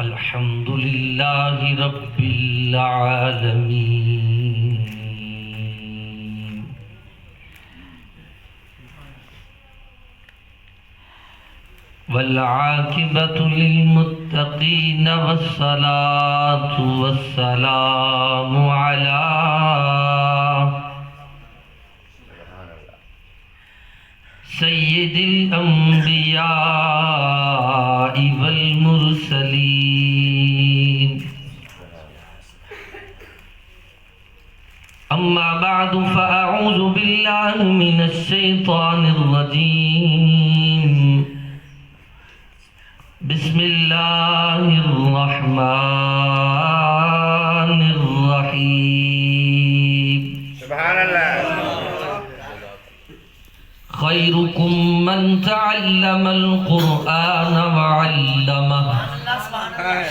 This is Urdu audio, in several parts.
الحمد لله رب العالمين والعاقبة للمتقين والصلاة والسلام على سيد الأنبياء والمرسلين أما بعد فأعوذ بالله من الشيطان الرجيم بسم الله الرحمن الرحيم سبحان الله. خيركم من تعلم القرآن وعلمه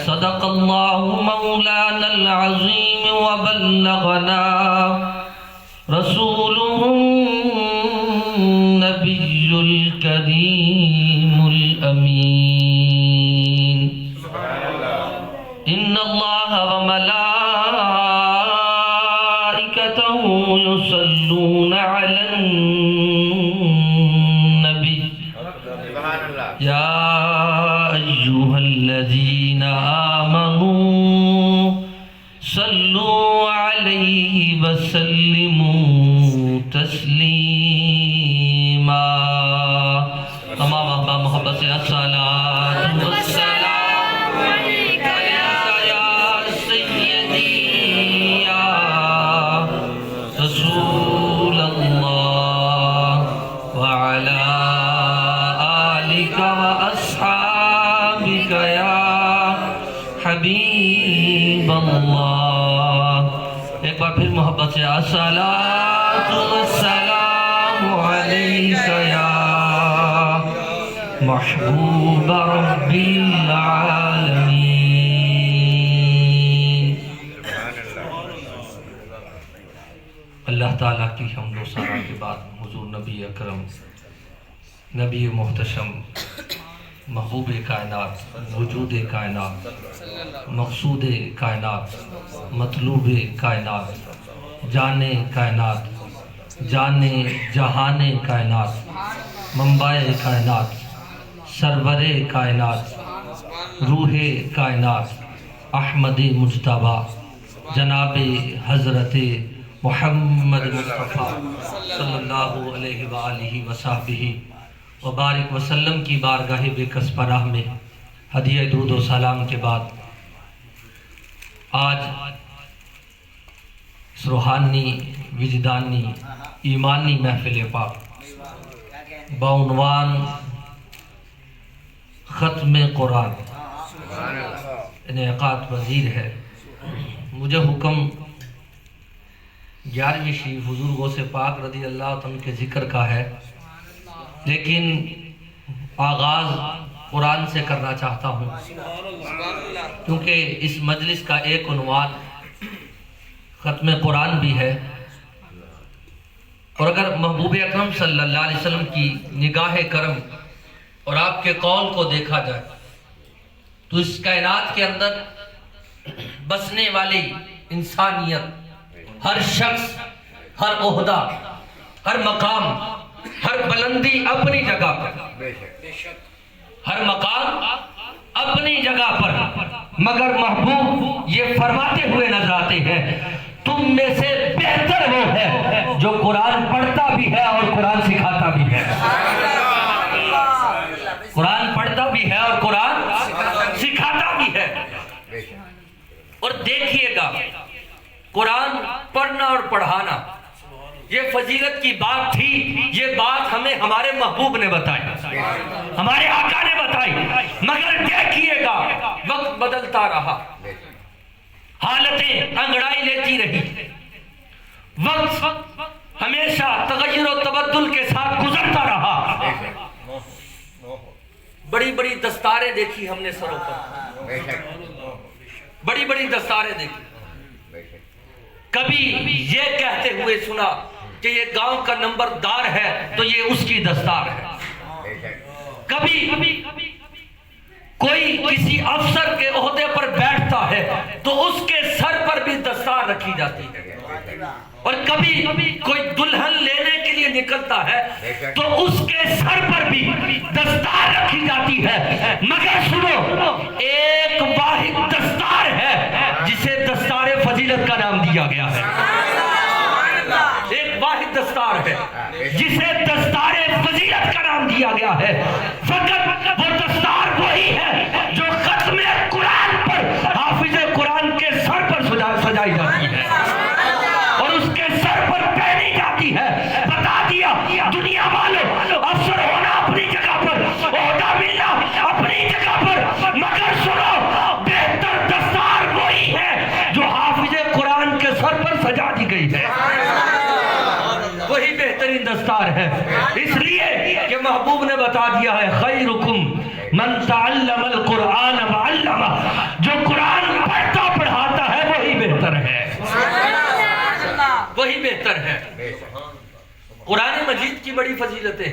صدق الله مولانا العظيم وبلغنا رسوله النبي الكريم الأمين. إن الله وملائكته يصلون على النبي يا أيها الذين آمنوا صلوا عليه وسلموا تسليما. تمام احباب محبت سے الصلاۃ والسلام علیک یا سیدی یا رسول اللہ وعلی آلک واصحابک یا حبیب اللہ. ایک بار پھر محبت سے الصلاۃ والسلام علیک یا محبوب رب العالمین. اللہ تعالیٰ کی حمد و ثنا کے بعد حضور نبی اکرم، نبی محتشم، محبوب کائنات، وجود کائنات، مقصود کائنات، مطلوب کائنات، جانے کائنات، جانے جہان کائنات، منبع کائنات، سرور کائنات، روح کائنات، احمد مجتبی جناب حضرت محمد مصطفیٰ صلی اللہ علیہ وآلہ وصحبہ وبارک وسلم کی بارگاہ بے کس پناہ میں ہدیہ درود و سلام کے بعد آج اس روحانی، وجدانی، ایمانی محفل پاک بعنوان ختم قرآن انعقاد پذیر ہے. مجھے حکم 11ویں شریف حضور غوث پاک رضی اللہ عنہ کے ذکر کا ہے، لیکن آغاز قرآن سے کرنا چاہتا ہوں کیونکہ اس مجلس کا ایک عنوان ختم قرآن بھی ہے. اور اگر محبوب اکرم صلی اللہ علیہ وسلم کی نگاہ کرم اور آپ کے قول کو دیکھا جائے تو اس کائنات کے اندر بسنے والی انسانیت، ہر شخص، ہر عہدہ، ہر مقام، ہر بلندی اپنی جگہ پر، ہر مقام اپنی جگہ پر، مگر محبوب یہ فرماتے ہوئے نظر آتے ہیں تم میں سے بہتر وہ ہے جو قرآن پڑھتا بھی ہے اور قرآن سکھاتا بھی ہے. قرآن پڑھتا بھی ہے اور قرآن سکھاتا بھی ہے. اور دیکھیے گا قرآن پڑھنا اور پڑھانا یہ فضیلت کی بات تھی. یہ بات ہمیں ہمارے محبوب نے بتائی، ہمارے آقا نے بتائی، مگر دیکھیے گا وقت بدلتا رہا، حالتیں انگڑائی لیتی رہی، وقت ہمیشہ تغیر و تبدل کے ساتھ گزرتا رہا. بڑی بڑی دستاریں دیکھی ہم نے سروں پر، بڑی بڑی دستاریں دیکھی. کبھی یہ کہتے ہوئے سنا کہ یہ گاؤں کا نمبردار ہے تو یہ اس کی دستار ہے. کبھی کوئی کسی افسر کے عہدے پر بیٹھتا ہے تو اس کے سر پر بھی دستار رکھی جاتی ہے، اور کبھی کوئی دلہن لینے کے لیے نکلتا ہے تو اس کے سر پر بھی دستار رکھی جاتی ہے، مگر سنو ایک واحد دستار ہے جسے دستار فضیلت کا نام دیا گیا ہے۔ ایک واحد دستار ہے جسے دستار فضیلت کا نام دیا گیا ہے۔ فقط وہ دستار وہی ہے جو ختم قرآن پر حافظ قرآن کے سر پر سجائی جاتی ہے اور اس کے سر پر پہنی جاتی ہے۔ بتا دیا دنیا والوں، افسر ہونا اپنی جگہ پر، عہدہ ملنا اپنی جگہ پر، مگر سنو بہتر دستار وہی ہے جو حافظ قرآن کے سر پر سجا دی گئی ہے، وہی بہترین دستار ہے۔ اس لیے کہ محبوب نے بتا دیا ہے خیرکم من تعلم القرآن وعلمہ، جو قرآن پڑھتا پڑھاتا ہے وہی بہتر ہے، وہی بہتر ہے۔ قرآن مجید کی بڑی فضیلتیں،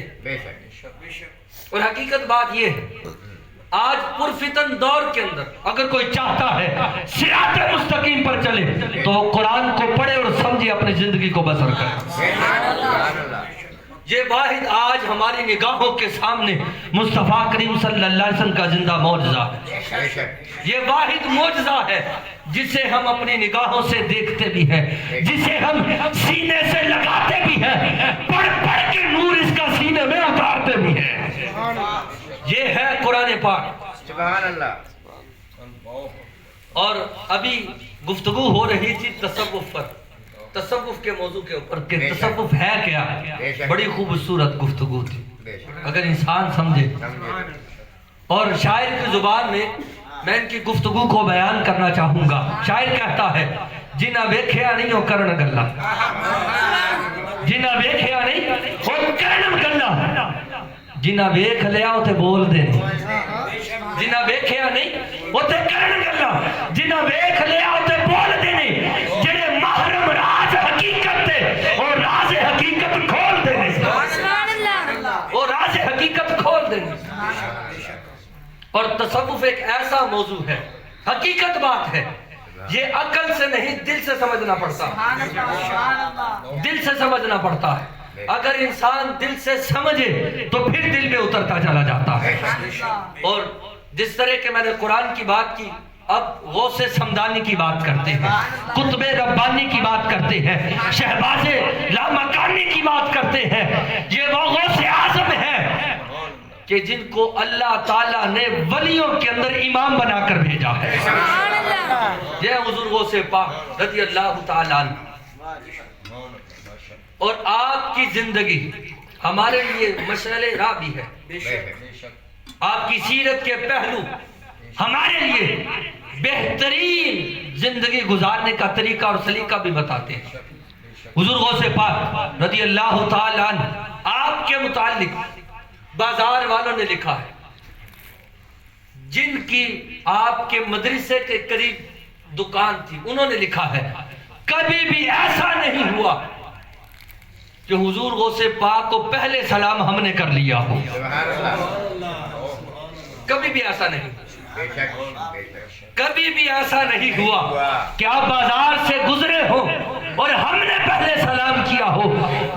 اور حقیقت بات یہ ہے آج پرفتن دور کے اندر اگر کوئی چاہتا ہے صراط مستقیم پر چلے تو قرآن کو پڑھے اور سمجھے، اپنی زندگی کو بسر کرے۔ یہ واحد آج ہماری نگاہوں کے سامنے مصطفیٰ کریم صلی اللہ علیہ وسلم کا زندہ معجزہ ہے۔ یہ واحد معجزہ ہے جسے ہم اپنی نگاہوں سے دیکھتے بھی ہیں، جسے ہم سینے سے لگاتے بھی ہیں، پڑھ پڑھ کے نور اس کا سینے میں اتارتے بھی ہیں۔ یہ ہے قرآن پاک، سبحان اللہ۔ اور ابھی گفتگو ہو رہی تھی تصوف پر، تصوف کے موضوع کے اوپر کہ تصوف ہے کیا۔ بڑی خوبصورت گفتگو تھی اگر انسان سمجھے، اور شاعر کی زبان میں میں ان کی گفتگو کو بیان کرنا چاہوں گا۔ شاعر کہتا ہے جنہ ویکھیا نہیں ہو کرن گلا، جنہ ویکھیا نہیں ہو کرن گلا، جنہ ویکھ لیا تے بول دے، جنہ ویکھیا نہیں تے کرن گلا، جنہ ویکھ لیا تے بول دے، جڑے محرم راز حقیقت تے اور راز حقیقت کھول دے، اور راز حقیقت کھول دے۔ اور تصوف ایک ایسا موضوع ہے، حقیقت بات ہے، یہ عقل سے نہیں دل سے سمجھنا پڑتا، دل سے سمجھنا پڑتا ہے۔ اگر انسان دل سے سمجھے تو پھر دل میں اترتا چلا جاتا ہے۔ اور جس طرح کہ میں نے قرآن کی بات کی، اب غوث سمدانی کی بات کرتے ہیں، قطب ربانی کی بات کرتے ہیں، شہباز لامکانی کی بات کرتے ہیں۔ یہ وہ غوث اعظم ہے کہ جن کو اللہ تعالیٰ نے ولیوں کے اندر امام بنا کر بھیجا ہے۔ یہ حضور غوث پاک رضی اللہ تعالیٰ عنہ۔ اور آپ کی زندگی ہمارے لیے مشعل راہ بھی ہے، آپ کی سیرت کے پہلو ہمارے لیے بہترین زندگی گزارنے کا طریقہ اور سلیقہ بھی بتاتے ہیں۔ حضور غوث پاک رضی اللہ تعالیٰ عنہ، آپ کے متعلق بازار والوں نے لکھا ہے، جن کی آپ کے مدرسے کے قریب دکان تھی، انہوں نے لکھا ہے کبھی بھی ایسا نہیں ہوا کہ حضور غوث پاک کو پہلے سلام ہم نے کر لیا ہو، کبھی بھی ایسا نہیں، کبھی بھی ایسا نہیں ہوا کہ آپ بازار سے گزرے ہو اور ہم نے پہلے سلام کیا ہو۔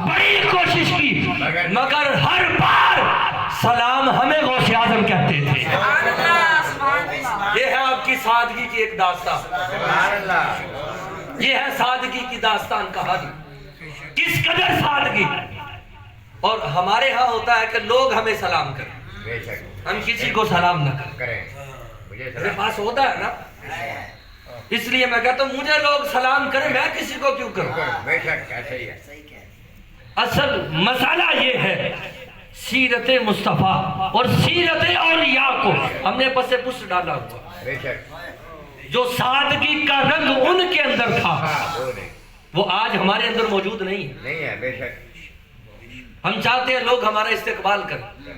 بڑی کوشش کی مگر ہر بار سلام ہمیں غوث اعظم کہتے تھے۔ یہ ہے آپ کی سادگی کی ایک داستان، یہ ہے سادگی کی داستان کہانی، کس قدر سادگی۔ اور ہمارے ہاں ہوتا ہے کہ لوگ ہمیں سلام کریں، ہم کسی کو سلام نہ کریں۔ میرے پاس ہوتا ہے نا، اس لیے میں کہتا ہوں مجھے لوگ سلام کریں، میں کسی کو کیوں کروں۔ اصل مسئلہ یہ ہے سیرت مصطفیٰ اور سیرت اولیاء کو ہم نے پس پس ڈالا ہوا، جو سادگی کا رنگ ان کے اندر تھا وہ آج ہمارے اندر موجود نہیں ہے۔ ہم چاہتے ہیں لوگ ہمارا استقبال کریں،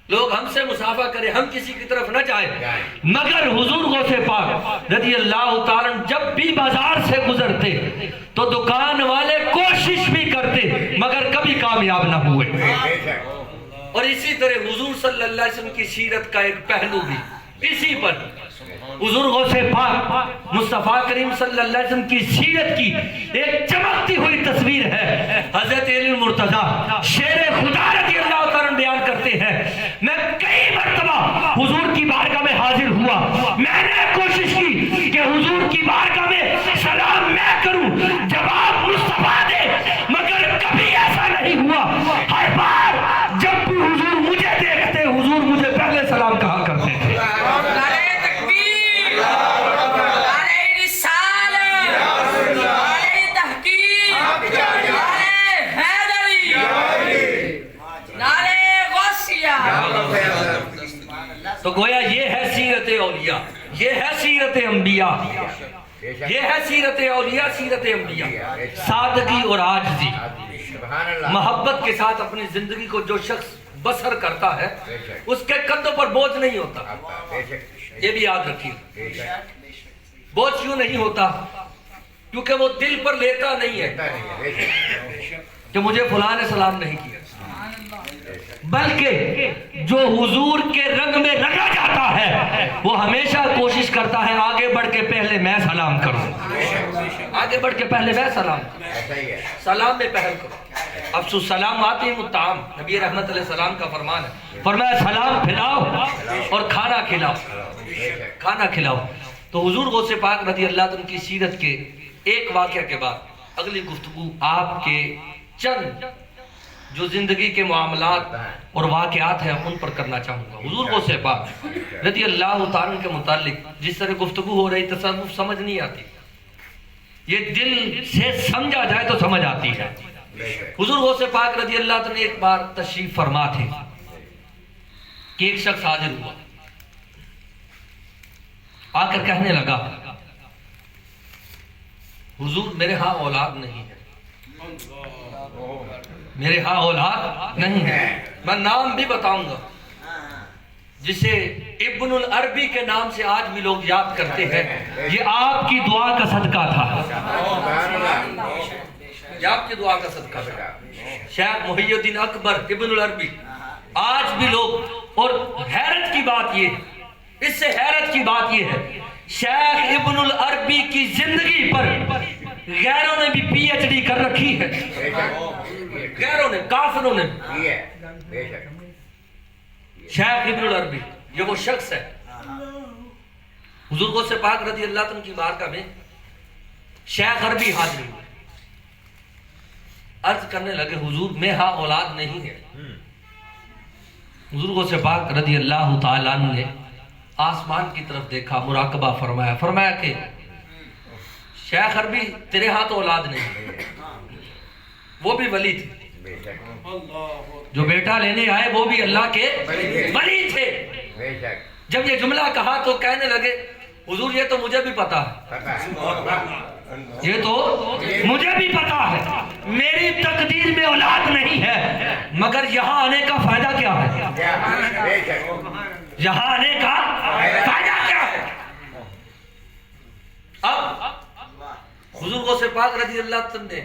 لوگ ہم سے مصافحہ کریں، ہم کسی کی طرف نہ جائیں، مگر حضور غوث پاک رضی اللہ تعالیٰ جب بھی بازار سے گزرتے تو دکان والے کوشش بھی کرتے مگر کبھی کامیاب نہ ہوئے۔ اور اسی طرح حضور صلی اللہ علیہ وسلم کی سیرت کا ایک پہلو بھی اسی پر حضور غوث پاک مصطفیٰ کریم صلی اللہ علیہ وسلم کی سیرت کی ایک چمکتی ہوئی تصویر ہے۔ حضرت علی المرتضیٰ شیر خدا رضی اللہ عنہ بیان کرتے ہیں، میں کئی مرتبہ حضور کی بارگاہ میں حاضر ہوا، میں نے کوشش کی کہ حضور کی بارگاہ میں سلام میں کروں، جواب مصطفیٰ دے، مگر کبھی ایسا نہیں ہوا۔ ہر بار جب بھی حضور مجھے دیکھتے، حضور مجھے پہلے سلام کہا کرتے تھے۔ تو گویا یہ ہے سیرت اولیاء، یہ ہے سیرت انبیاء، یہ ہے سیرت اولیاء، سیرت انبیاء۔ سادگی اور عاجزی، محبت کے ساتھ اپنی زندگی کو جو شخص بسر کرتا ہے اس کے کندھوں پر بوجھ نہیں ہوتا، یہ بھی یاد رکھیے۔ بوجھ کیوں نہیں ہوتا؟ کیونکہ وہ دل پر لیتا نہیں ہے کہ مجھے فلاں نے سلام نہیں کیا، بلکہ جو حضور کے رنگ میں رنگا جاتا ہے وہ ہمیشہ کوشش کرتا ہے آگے بڑھ کے پہلے میں سلام کروں، آگے بڑھ کے پہلے میں سلام کروں، سلام میں پہل کروں۔ افسوس سلام آتی الطعام، نبی رحمت علیہ السلام کا فرمان ہے، فرمایا سلام پھیلاؤ اور کھانا کھلاؤ، کھانا کھلاؤ۔ تو حضور غوث پاک رضی اللہ عنہ کی سیرت کے ایک واقعہ کے بعد اگلی گفتگو آپ کے چند جو زندگی کے معاملات اور واقعات ہیں ان پر کرنا چاہوں گا۔ حضور غوث پاک رضی اللہ تعالیٰ کے متعلق جس طرح گفتگو ہو رہی تصوف سمجھ نہیں آتی، یہ دل سے سمجھا جائے تو سمجھ آتی ہے۔ حضور غوث پاک رضی اللہ عنہ ایک بار تشریف فرما تھے کہ ایک شخص حاضر ہوا، آ کر کہنے لگا حضور میرے ہاں اولاد نہیں ہے، میرے ہاں اولاد نہیں ہے۔ میں نام بھی بتاؤں گا جسے ابن العربی کے نام سے آج بھی لوگ یاد کرتے ہیں، یہ آپ کی دعا کا صدقہ تھا، یہ آپ کی دعا کا صدقہ تھا۔ شیخ محی الدین اکبر ابن العربی آج بھی لوگ، اور حیرت کی بات یہ، اس سے حیرت کی بات یہ ہے شیخ ابن العربی کی زندگی پر غیروں نے بھی پی ایچ ڈی کر رکھی ہے، غیروں نے، کافروں نے۔ شیخ ابن العربی یہ وہ شخص ہے، حضور غوث پاک رضی اللہ عنہ کی بارگاہ میں شیخ عربی حاضر ہوئے، عرض کرنے لگے حضور میں ہاں اولاد نہیں ہے۔ حضور غوث پاک رضی اللہ تعالیٰ عنہ نے آسمان کی طرف دیکھا، مراقبہ فرمایا، فرمایا کہ شیخ عربی تیرے ہاں تو اولاد نہیں، وہ بھی ولی تھے، جو بیٹا لینے آئے وہ بھی اللہ کے ولی تھے۔ جب یہ جملہ کہا تو کہنے لگے حضور یہ تو مجھے بھی پتا ہے، یہ تو مجھے بھی پتا ہے، میری تقدیر میں اولاد نہیں ہے، مگر یہاں آنے کا فائدہ کیا ہے؟ یہاں آنے کا فائدہ کیا ہے؟ اب حضور غوث پاک رضی اللہ عنہ نے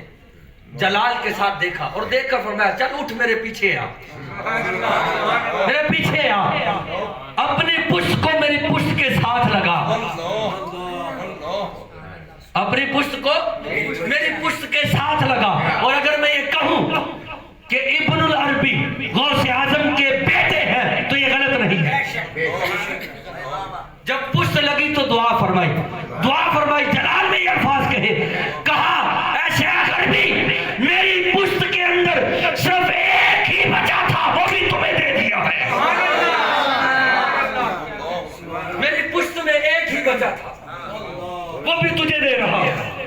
جلال کے ساتھ دیکھا اور دیکھ کر فرمایا چل اٹھ میرے پیچھے آ، میرے پیچھے آ، اپنی پشت کو میری پشت کے ساتھ لگا، اپنی پشت کو میری پشت کے ساتھ لگا۔ اور اگر میں یہ کہوں کہ ابن العربی غوث اعظم کے بیٹے ہیں تو یہ غلط نہیں ہے۔ جب پشت لگی تو دعا فرمائی، دعا فرمائی، جلال میں یہ الفاظ کہے، کہا اے شیخ عربی میری پشت کے اندر صرف ایک ہی بچا تھا، وہ بھی تمہیں دے دیا ہے، میری پشت میں ایک ہی بچا تھا وہ بھی تجھے دے رہا ہے۔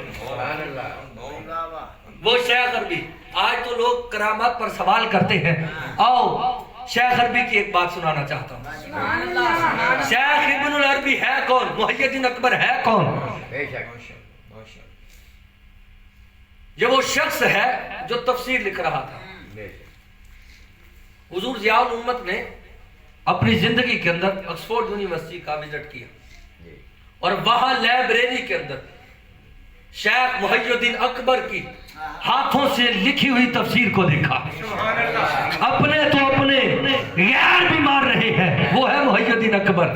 وہ شیخ عربی، آج تو لوگ کرامات پر سوال کرتے ہیں، آؤ شیخ عربی کی ایک بات سنانا چاہتا ہوں۔ شیخ ابن العربی ہے کون؟ محی الدین اکبر ہے کون؟ یہ وہ شخص ہے جو تفسیر لکھ رہا تھا۔ حضور ضیاء الامت نے اپنی زندگی کے اندر آکسفورڈ یونیورسٹی کا وزٹ کیا اور وہاں لائبریری کے اندر شیخ محی الدین اکبر کی ہاتھوں سے لکھی ہوئی تفسیر کو دیکھا. اپنے تو اپنے غیر بھی مار رہے ہیں. وہ ہے محی الدین اکبر.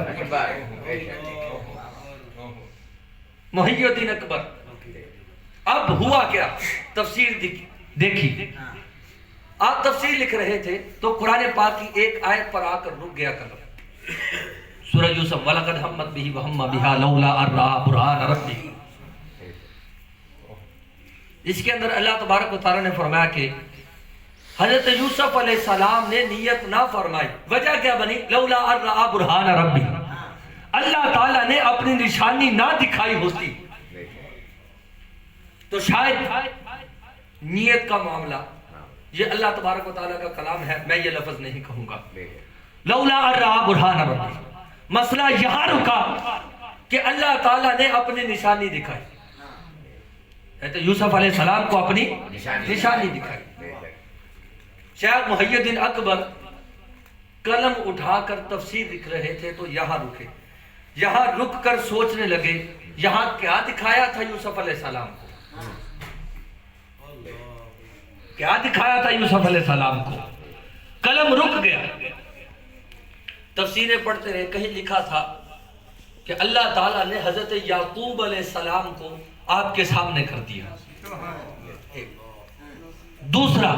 محی الدین اکبر. اب ہوا کیا؟ تفسیر دیکھی. آپ تفسیر لکھ رہے تھے تو قرآن پاک کی ایک آیت پر آ کر رک گیا قلم. سورہ یوسف وَلَقَدْ هَمَّتْ بِهِ وَهَمَّ بِهَا لَوْلَا أَن رَأَىٰ بُرْهَانَ رَبِّهِ. اس کے اندر اللہ تبارک و تعالیٰ نے فرمایا کہ حضرت یوسف علیہ السلام نے نیت نہ فرمائی. وجہ کیا بنی؟ لولا ان رأى برہان ربی. اللہ تعالیٰ نے اپنی نشانی نہ دکھائی ہوتی تو شاید نیت کا معاملہ. یہ اللہ تبارک و تعالیٰ کا کلام ہے, میں یہ لفظ نہیں کہوں گا. لولا ان رأى برہان ربی. مسئلہ یہاں رکا کہ اللہ تعالیٰ نے اپنی نشانی دکھائی. تو یوسف علیہ السلام کو اپنی نشانی دکھائی. شیخ محی الدین اکبر قلم اٹھا کر تفسیر لکھ رہے تھے تو یہاں رکے. یہاں رک کر سوچنے لگے یہاں کیا دکھایا تھا یوسف علیہ السلام کو. کیا دکھایا تھا یوسف علیہ السلام کو. قلم رک گیا. تفسیریں پڑھتے رہے. کہیں لکھا تھا کہ اللہ تعالیٰ نے حضرت یعقوب علیہ السلام کو آپ کے سامنے کر دیا. دوسرا,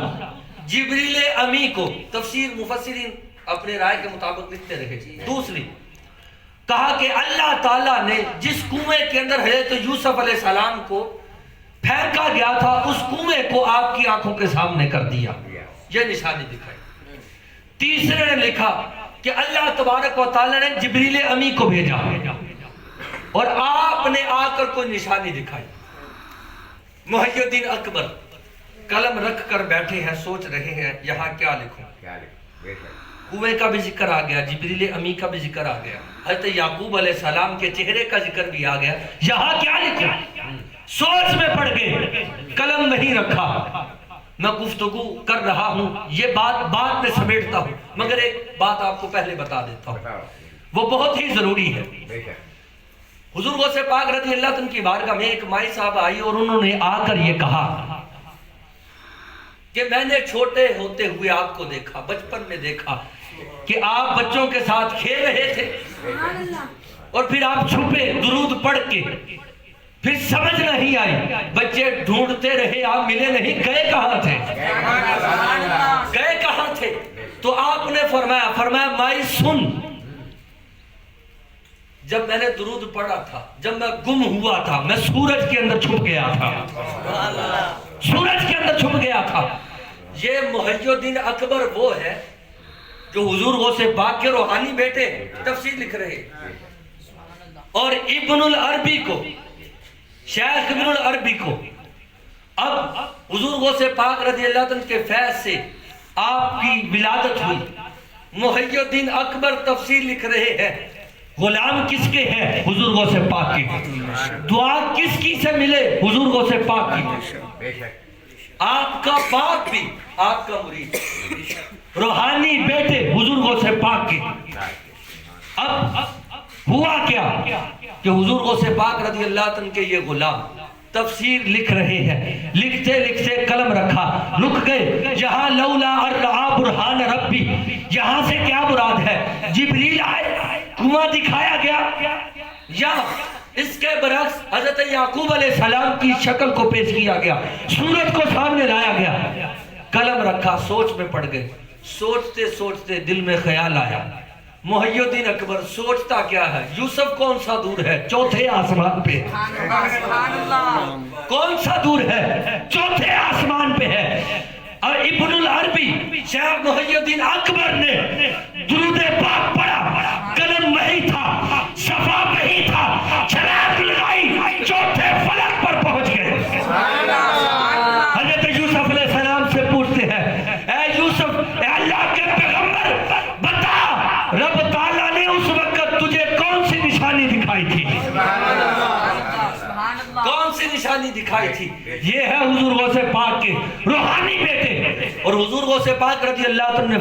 جبریل امی کو. تفسیر مفسرین اپنے رائے کے مطابق لکھتے رہے. دوسری, کہا کہ اللہ تعالیٰ نے جس کنویں کے اندر حضرت یوسف علیہ السلام کو پھینکا گیا تھا اس کنویں کو آپ کی آنکھوں کے سامنے کر دیا. یہ نشانی دکھائی. تیسرے نے لکھا کہ اللہ تبارک و تعالیٰ نے جبریل امی کو بھیجا اور آپ نے آ کر کوئی نشانی دکھائی. محی الدین اکبر قلم رکھ کر بیٹھے ہیں, سوچ رہے ہیں یہاں کیا لکھوں. کنویں کا بھی ذکر آ گیا, جبریل امی کا بھی ذکر آ گیا, حضرت یعقوب علیہ السلام کے چہرے کا ذکر بھی آ گیا. یہاں کیا لکھوں؟ سوچ میں پڑ گئے. قلم نہیں رکھا. میں گفتگو کر رہا ہوں, یہ بات بعد میں سمیٹتا ہوں, مگر ایک بات آپ کو پہلے بتا دیتا ہوں, وہ بہت ہی ضروری ہے. حضور غوث پاک رضی اللہ عنہ کی بارگاہ میں ایک مائی صاحب آئی اور انہوں نے آ کر یہ کہا کہ میں نے چھوٹے ہوتے ہوئے آپ کو دیکھا, بچپن میں دیکھا کہ آپ بچوں کے ساتھ کھیل رہے تھے اور پھر آپ چھپے درود پڑھ کے, پھر سمجھ نہیں آئی, بچے ڈھونڈتے رہے, آپ ملے نہیں, گئے کہاں تھے, گئے کہاں تھے. تو آپ نے فرمایا مائی سن, جب میں نے درود پڑھا تھا, جب میں گم ہوا تھا, میں سورج کے اندر چھپ گیا تھا, سورج کے اندر چھپ گیا تھا. یہ محی الدین اکبر وہ ہے جو حضور غوث پاک کے روحانی بیٹے تفسیر لکھ رہے. اور ابن العربی کو, شیخ ابن العربی کو اب حضور غوث پاک رضی اللہ عنہ کے فیض سے آپ کی ولادت ہوئی. محی الدین اکبر تفسیر لکھ رہے ہیں. غلام کس کے ہیں؟ حضور غوث پاک کی. دعا کس کی سے ملے؟ حضور غوث پاک کی. آپ کا باپ بھی آپ کا مرید, روحانی بیٹے حضور غوث پاک کی. اب ہوا کیا کہ حضور غوث پاک رضی اللہ عنہ کے یہ غلام تفسیر لکھ رہے ہیں. لکھتے لکھتے قلم رکھا, رک گئے. جہاں لولا ان رأى برہان ربی, یہاں سے کیا مراد ہے؟ جبریل آئے, کنواں دکھایا گیا, یا اس کے برعکس حضرت یعقوب علیہ السلام کی شکل کو پیش کیا گیا, سورج کو سامنے لایا گیا. قلم رکھا, سوچ میں پڑ گئے. سوچتے سوچتے دل میں خیال آیا, محی الدین اکبر سوچتا کیا ہے, یوسف کون سا دور ہے؟ چوتھے آسمان پہ. کون سا دور ہے؟ چوتھے آسمان پہ ہے. اور ابن العربی شیخ محی الدین اکبر نے درود پاک پڑھا, قلم وہی تھا, صفا وہی تھا, چھلاک لگائی, چوتھے فلک پر پہنچ گئے. حضرت یوسف علیہ السلام سے پوچھتے ہیں, اے یوسف, اے اللہ کے پیغمبر, بتا رب تعالیٰ نے اس وقت تجھے کون سی نشانی دکھائی تھی؟ کون سی نشانی دکھائی تھی؟ یہ ہے حضور غوث پاک کے روحانی بیٹے. اور حضور غوث پاک رضی اللہ عنہ نے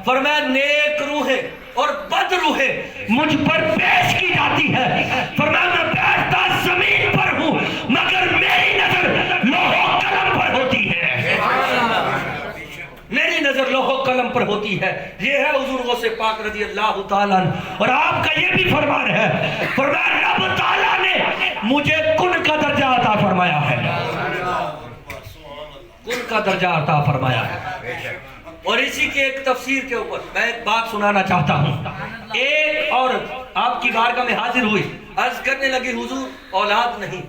فرمایا نیک روحیں اور بد روحیں مجھ پر پیش کی جاتی ہے. فرمایا میں بیٹھتا زمین پر ہوں مگر میری نظر لوح و قلم پر پاک رضی اللہ تعالیٰ عنہ، اور آپ کا یہ بھی فرمان ہے، فرمایا رب تعالیٰ نے مجھے کن کا درجہ عطا فرمایا ہے، کن کا درجہ عطا فرمایا ہے۔ اور اسی کے ایک تفسیر کے اوپر میں ایک بات سنانا چاہتا ہوں۔ ایک عورت آپ کی بارگاہ میں حاضر ہوئی، عرض کرنے لگی حضور اولاد نہیں،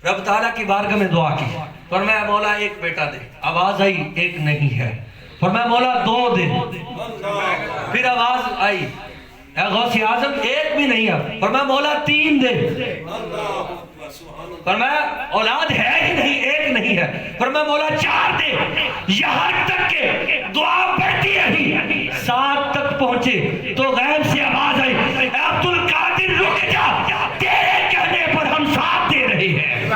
رب تعالیٰ کی بارگاہ میں دعا کی، فرمایا مولا ایک بیٹا دے، آواز آئی ایک نہیں ہے، فرمایا مولا 2 دے، پھر آواز آئی اے غوث اعظم ایک بھی نہیں ہے، فرمایا مولا 3 دے، فرمایا اولاد ہے ہی نہیں، ایک نہیں ہے، فرمایا مولا 4 دے، یہاں تک کہ دعا پڑھتی رہی 7 تک پہنچے تو غیب سے آواز آئی اے عبد القادر رک جا، تیرے کہنے پر ہم ساتھ دے رہے ہیں،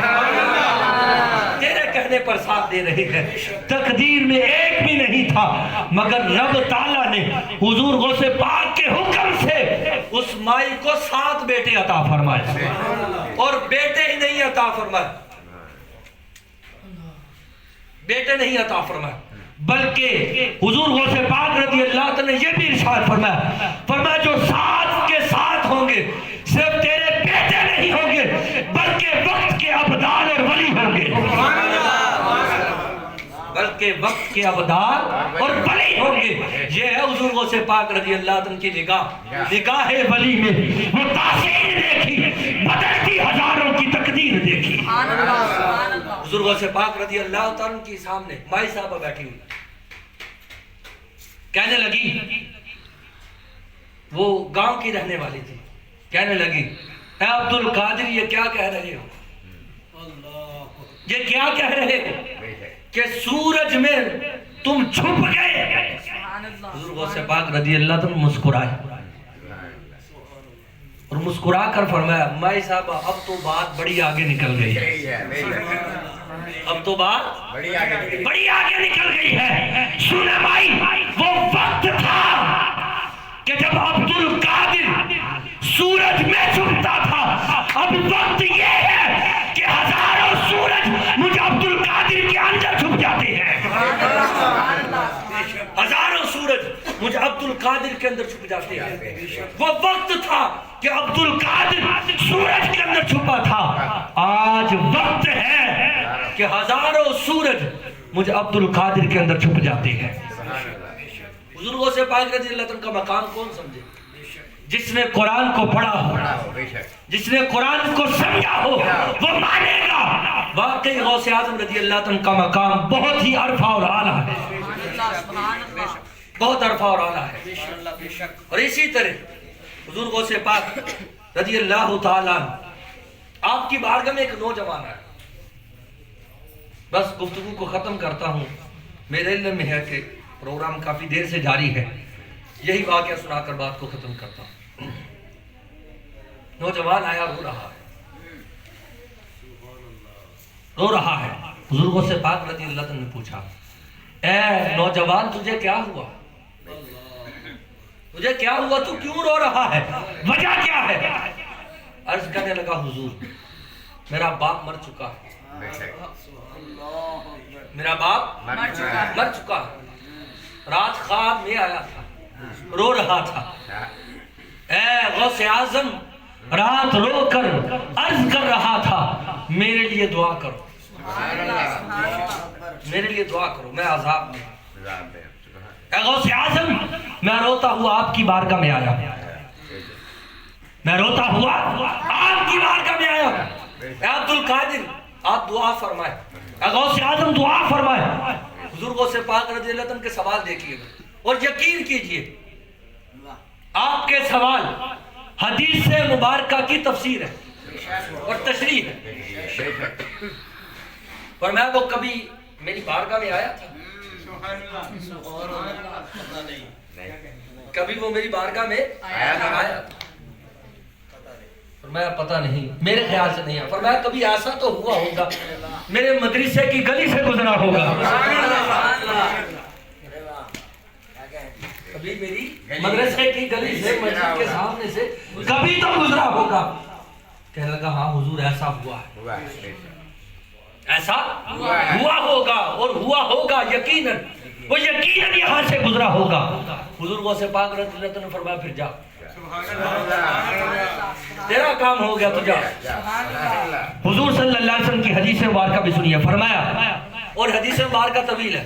تیرے کہنے پر ساتھ دے رہے ہیں۔ تقدیر میں ایک بھی نہیں تھا، مگر رب تعالیٰ نے حضور غوث پاک کے حکم سے اس مائی کو 7 بیٹے عطا فرمائے، اور بیٹے ہی نہیں عطا فرمائے، بیٹے نہیں عطا فرمائے، بلکہ حضور غوث پاک رضی اللہ عنہ نے یہ بھی ارشاد فرمایا، فرمایا جو 7 کے 7 ہوں گے صرف تیرے بیٹے نہیں ہوں گے بلکہ وقت کے ابدال اور ولی ہوں گے، بلکہ وقت کے ابدال اور ولی ہوں گے۔ یہ ہے حضور غوث پاک رضی اللہ عنہ کی نگاہ ولی میں وہ تاثیر دیکھی، بدلتی ہزاروں کی تقدیر دیکھی۔ حضور غوث پاک رضی اللہ عنہ کی سامنے مائی صاحبہ بیٹھی ہوئی، کہنے لگی، وہ گاؤں کی رہنے والی تھی، کہنے لگی اے عبد القادر یہ کیا کہہ رہے ہو، یہ کیا کہہ رہے ہو کہ سورج میں تم چھپ گئے۔ حضور غوث پاک رضی اللہ عنہ مسکرائے اور مسکرا کر فرمایا مائی صاحبہ اب تو بات بڑی آگے نکل گئی ہے، اب تو بات بڑی آگے نکل گئی ہے۔ سنیں مائی، وہ وقت تھا کہ جب عبد القادر سورج میں چھپتا تھا، اب وقت یہ ہے کہ ہزاروں سورج مجھے عبد القادر کے اندر چھپ جاتے ہیں، ہزاروں سورج مجھے عبد القادر کے اندر چھپ جاتے ہیں۔ وہ وقت تھا کہ عبد القادر سورج کے اندر چھپا تھا، آج وقت ہے کہ ہزاروں سورج مجھے عبد القادر کے اندر چھپ جاتے ہیں۔ حضور غوث پاک رضی اللہ عنہ کا مقام کون سمجھے؟ جس نے قرآن کو پڑھا ہو، جس نے قرآن کو سمجھا ہو وہ مانے گا۔ واقعی غوث اعظم رضی اللہ عنہ کا مقام بہت ہی عرفہ اور اعلیٰ ہے، بہت عرفہ اور اعلیٰ ہے۔ اور اسی طرح حضور غوث پاک رضی اللہ تعالیٰ آپ کی بارگاہ میں ایک نوجوان ہے، بس گفتگو کو ختم کرتا ہوں، میرے علم میں ہے کہ پروگرام کافی دیر سے جاری ہے، یہی واقعہ سنا کر بات کو ختم کرتا ہوں۔ نوجوان آیا، رو رہا ہے، حضور غوث پاک رضی اللہ عنہ نے پوچھا اے نوجوان تجھے کیا ہوا، تجھے کیا ہوا، تو کیوں رو رہا ہے، وجہ کیا ہے؟ عرض کرنے لگا حضور میرا باپ مر چکا ہے، میرا باپ مر چکا ہے، رات خواب میں آیا تھا، رو رہا تھا، اے غوث اعظم رات رو کر عرض کر رہا تھا میرے لیے دعا کرو، میرے لیے دعا کرو، میں عذاب میں۔ اے غوث اعظم میں روتا ہوا آپ کی بارگاہ میں آیا، میں روتا ہوا آپ کی بارگاہ میں آیا، اے عبد القادر آپ دعا فرمائے، اے غوث اعظم دعا فرمائے۔ حضور غوث پاک رضی اللہ عنہ کے سوال دیکھیے اور یقین کیجئے آپ کے سوال حدیث سے مبارکہ کی تفسیر ہے اور تشریح ہے۔ فرمایا وہ کبھی میری بارگاہ میں آیا تھا، کبھی وہ میری بارگاہ میں آیا تھا، فرمایا پتہ نہیں، میرے خیال سے نہیں ہے، فرمایا کبھی ایسا تو ہوا ہوگا میرے مدرسے کی گلی سے گزرا ہوگا، کبھی میری مدرسے کی گلی سے مسجد کے سامنے سے کبھی تو گزرا ہوگا۔ کہنے لگا ہاں حضور ایسا ہوا ہے، ایسا ہوا ہوگا اور ہوا ہوگا یقیناً۔ وہ یقیناً یہاں سے گزرا ہوگا. بزرگوں سے پاک رضی اللہ عنہ نے فرمایا پھر جا, تیرا کام ہو گیا تو جا. حضور صلی اللہ علیہ وسلم کی حدیث مبارکہ بھی سنیے. فرمایا, اور حدیث مبارکہ طویل ہے,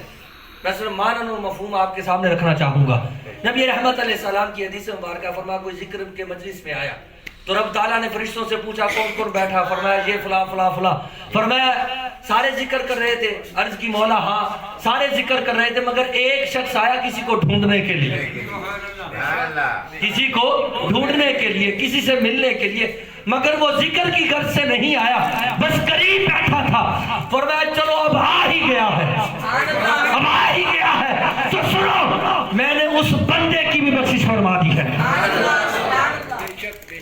میں صرف معنی اور مفہوم آپ کے سامنے رکھنا چاہوں گا. نبی رحمت علیہ السلام کی حدیث مبارکہ, فرمایا کوئی ذکر کے مجلس میں آیا تو رب تعالیٰ نے فرشتوں سے پوچھا کون کون بیٹھا؟ فرمایا یہ فلاں فلاں فلاں. فرمایا سارے ذکر کر رہے تھے. عرض کی مولا ہاں سارے ذکر کر رہے تھے, مگر ایک شخص آیا کسی کو ڈھونڈنے کے لیے, کسی کو ڈھونڈنے کے لیے, کسی سے ملنے کے لیے, مگر وہ ذکر کی غرض سے نہیں آیا, بس قریب بیٹھا تھا. فرمایا چلو اب آ ہی گیا ہے, اب آ ہی گیا ہے تو سنو, میں نے اس بندے کی بھی بخشش فرما دی ہے.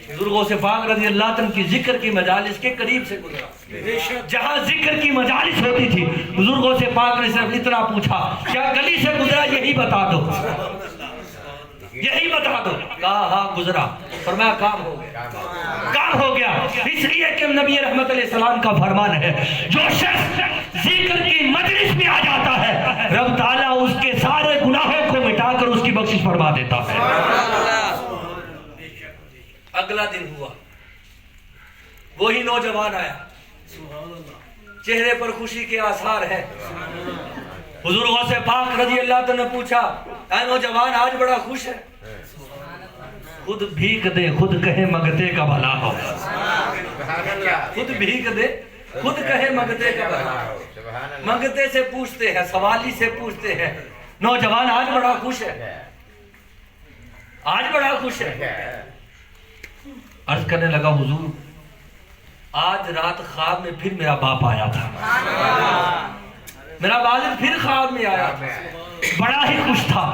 بزرگوں سے پاک رضی اللہ عنہ کی ذکر کی مجالس کے قریب سے گزرا. جہاں ذکر کی مجالس ہوتی تھی بزرگوں سے پاک نے صرف اتنا پوچھا کیا گلی سے گزرا؟ یہی بتا دو, یہی بتا دو. کہا ہاں گزرا. فرمایا کام ہو گیا, کام ہو گیا. اس لیے کہ نبی رحمت علیہ السلام کا فرمان ہے جو شخص ذکر کی مجلس میں آ جاتا ہے رب تعالیٰ اس کے سارے گناہوں کو مٹا کر اس کی بخشش فرما دیتا ہے. اگلا دن ہوا, وہی نوجوان آیا, چہرے پر خوشی کے آثار ہیں. بزرگوں سے پاک رضی اللہ عنہ نے پوچھا اے نوجوان آج بڑا خوش ہے؟ خود بھیک دے خود کہے مگتے کا بھلا ہو. خود بھیک دے خود کہے مگتے کا بھلا ہو. مگتے سے پوچھتے ہیں, سوالی سے پوچھتے ہیں. نوجوان آج بڑا خوش ہے, آج بڑا خوش ہے. عرض کرنے لگا حضور آج رات خواب میں پھر میرا باپ آیا تھا, میرا والد پھر خواب میں آیا تھا, بڑا ہی خوش تھا,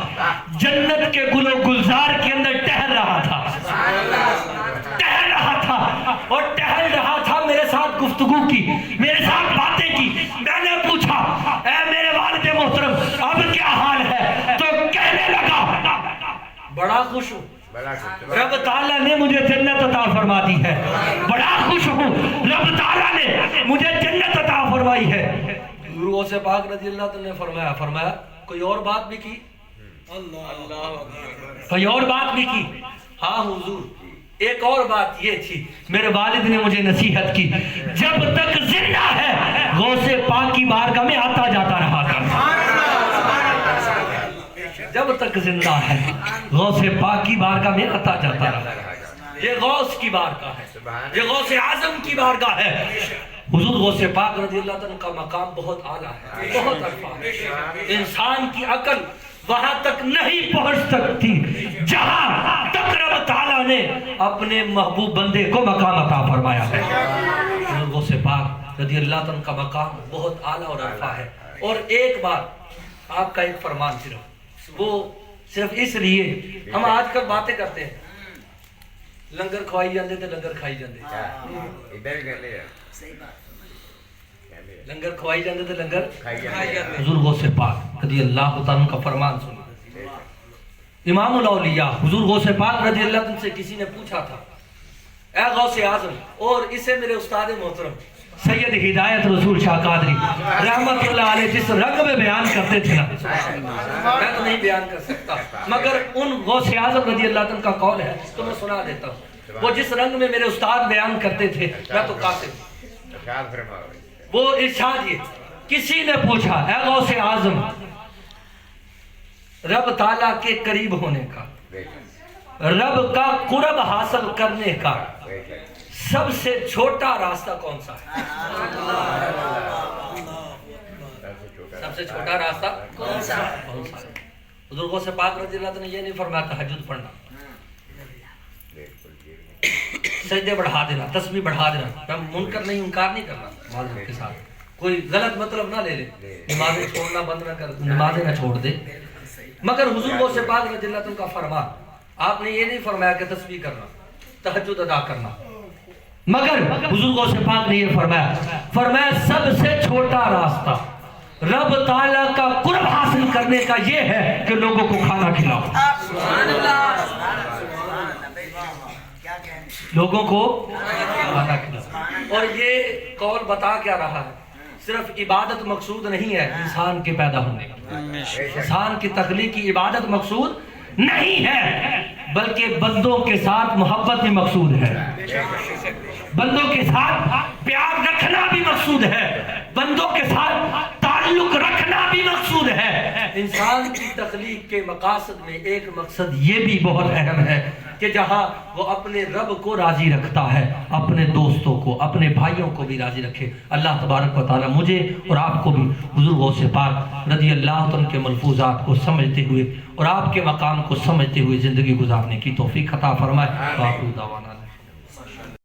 جنت کے گل و گلزار کے اندر ٹہل رہا تھا, ٹہل رہا تھا اور ٹہل رہا تھا. میرے ساتھ گفتگو کی, میرے ساتھ باتیں کی. میں نے پوچھا اے میرے والد محترم اب کیا حال ہے؟ تو کہنے لگا بڑا خوش ہوں, رب تعالیٰ نے مجھے جنت عطا فرما دی ہے. بڑا خوش ہوں, رب تعالیٰ نے مجھے جنت عطا فرمائی ہے. گروہ سے پاک رضی اللہ عنہ نے فرمایا کوئی اور بات بھی کی؟ کوئی اور بات بھی کی؟ ہاں حضور ایک اور بات یہ تھی, میرے والد نے مجھے نصیحت کی جب تک زندہ ہے غوث پاک کی بارگاہ میں آتا جاتا رہا کرتا. جب تک زندہ ہے غوث پاک کی بارگاہ میں آتا جاتا رہا. یہ غوث کی بارگاہ ہے, یہ غوث اعظم کی بارگاہ ہے. حضور غوث پاک رضی اللہ عنہ کا مقام بہت اعلیٰ ہے, بہت عرفہ ہے. انسان کی عقل وہاں تک نہیں پہنچ سکتی جہاں تک رب تعالیٰ نے اپنے محبوب بندے کو مقام عطا فرمایا ہے. حضور غوث پاک رضی اللہ عنہ کا مقام بہت اعلیٰ اور عرفہ ہے. اور ایک بات آپ کا ایک فرمان وہ صرف اس لیے ہم آج کل باتیں کرتے ہیں لنگر کھوائی جاندے تھے, لنگر کھائی جاندے, لنگر کھوائی جاندے تھے, لنگر کھائی جاندے. حضور غوث پاک رضی اللہ عنہ کا فرمان سنیں. امام الاولیاء حضور غوث پاک رضی اللہ عنہ سے کسی نے پوچھا تھا اے غوث اعظم, اور اسے میرے استاد محترم سید ہدایت رسول شاہ قادری رحمت اللہ علیہ جس رنگ میں بیان کرتے تھے نا, میں تو نہیں بیان کر سکتا, مگر ان غوث اعظم رضی اللہ عنہ کا قول ہے تو میں سنا دیتا ہوں. وہ جس رنگ میں میرے استاد بیان کرتے تھے میں تو قاصد. وہ ارشاد یہ کسی نے پوچھا اے غوث اعظم رب تعالیٰ کے قریب ہونے کا, رب کا قرب حاصل کرنے کا سب سے چھوٹا راستہ کون سا ہے؟ سب سے چھوٹا راستہ کون سا ہے؟ بزرگوں سے پاک رضی اللہ عنہ نے یہ نہیں فرمایا تہجد پڑھنا, سجدے بڑھا دینا, تسبیح بڑھا دینا. منکر نہیں, انکار نہیں کرنا معذرت کے ساتھ, کوئی غلط مطلب نہ لے لے, نمازیں چھوڑنا بند نہ کر, نمازیں نہ چھوڑ دے. مگر حضور سے پاک رضی اللہ عنہ کا فرمان, آپ نے یہ نہیں فرمایا کہ تسبیح کرنا, تہجد ادا کرنا, مگر حضور سے پاک نے یہ فرمایا سب سے چھوٹا راستہ رب تعالیٰ کا قرب حاصل کرنے کا یہ ہے کہ لوگوں کو کھانا کھلاؤ, لوگوں کو کھانا کھلاؤ. اور یہ قول بتا کیا رہا ہے صرف عبادت مقصود نہیں ہے انسان کے پیدا ہونے کی، انسان کی تخلیق کی عبادت مقصود نہیں ہے، بلکہ بندوں کے ساتھ محبت بھی مقصود ہے، بندوں کے ساتھ پیار رکھنا بھی مقصود ہے، بندوں کے ساتھ تعلق رکھنا بھی مقصود ہے۔ انسان کی تخلیق کے مقاصد میں ایک مقصد یہ بھی بہت اہم ہے کہ جہاں وہ اپنے رب کو راضی رکھتا ہے، اپنے دوستوں کو، اپنے بھائیوں کو بھی راضی رکھے۔ اللہ تبارک و تعالی مجھے اور آپ کو بھی بزرگوں سے پاک رضی اللہ عنہ کے ملفوظات کو سمجھتے ہوئے اور آپ کے مقام کو سمجھتے ہوئے زندگی گزارنے کی توفیق عطا فرمائے۔ آخر دعوانا